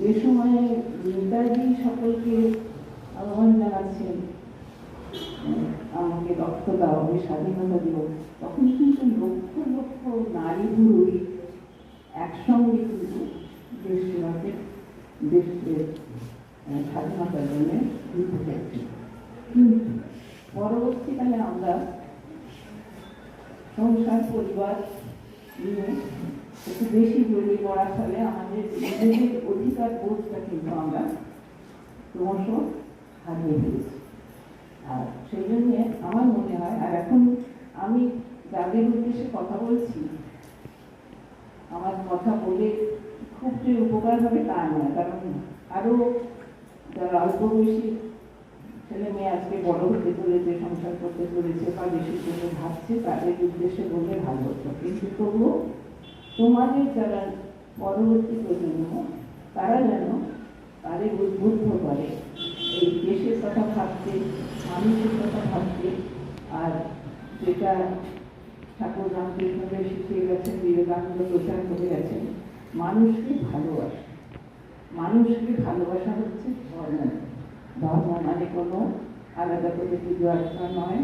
যে সময়ে নেতাজি সকলকে আহ্বান জানাচ্ছেন আমাকে রক্ত দাও, আমি স্বাধীনতা দিব, তখন কিন্তু লক্ষ লক্ষ নারী পুরুষ একসঙ্গে কিন্তু দেশ সেবাকে দেশের স্বাধীনতার জন্য যুদ্ধ করছি। কিন্তু পরবর্তীকালে আমরা সংসার পরিবার নিয়ে একটু বেশি জড়িয়ে পড়ার ফলে আমাদের নিজেদের অধিকার বোধটা কিন্তু আমরা ক্রমশ হারিয়ে ফেলেছি। আর সেই জন্যে আমার মনে হয়, আর এখন আমি যাদের উদ্দেশ্যে কথা বলছি, আমার কথা বলে খুব যে উপকার হবে তা নয়, কারণ আরো যারা অল্প বয়সী ছেলে মেয়ে আজকে বড় হতে চলেছে, সংসার করতে চলেছে বা দেশের জন্য ভাবছে, তাদের উদ্দেশ্যে বললে ভালো হতো। কিন্তু তবুও তোমাদের যারা পরবর্তী প্রজন্ম, তারা যেন তাদের উদ্বুদ্ধ করে এই দেশের কথা ভাবতে, মানুষের কথা ভাবতে। আর যেটা ঠাকুর রামকৃষ্ণ শিখিয়ে গেছেন, বিবেকানন্দ প্রচার করে গেছেন, মানুষকে ভালোবাসা। মানুষকে ভালোবাসা হচ্ছে ধর্ম। ধর্ম মানে কোনো আলাদা করে পুজো আর্চনা নয়,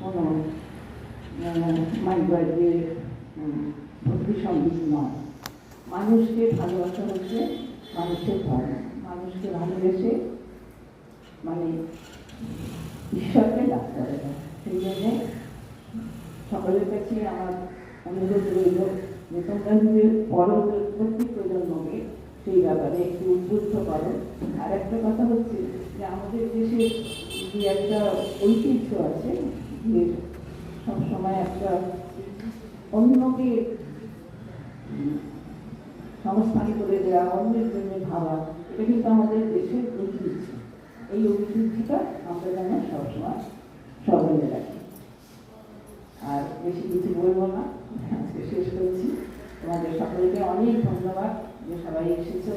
কোনো মাইবাড়িয়ে ভক্তি সঙ্গীত নয়। মানুষকে ভালোবাসা হচ্ছে মানুষের ধর্ম। মানুষকে ভালোবেসে মানে ঈশ্বরকে লাভ করে দেয়। সেই জন্যে সকলের কাছে আমার অনুরোধ রইল যে তোমরা নিজের পরবর্তী প্রজন্মকে সেই ব্যাপারে একটু উদ্বুদ্ধ করো। আর একটা কথা হচ্ছে যে আমাদের দেশে যে একটা ঐতিহ্য আছে, যে সবসময় একটা অন্যকে সংস্থান করে দেওয়া, অন্যের জন্য ভাবা, এটা কিন্তু আমাদের দেশের ঐতিহ্য। এই ঐতিহ্যটা আমরা যেন সবসময় স্মরণে রাখি। আর বেশি কিছু বলবো না, আজকে শেষ করছি। তোমাদের সকলকে অনেক ধন্যবাদ যে সবাই এসেছে।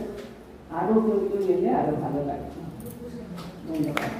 আরো কেউ কেউ এলে আরো ভালো লাগবে। ধন্যবাদ।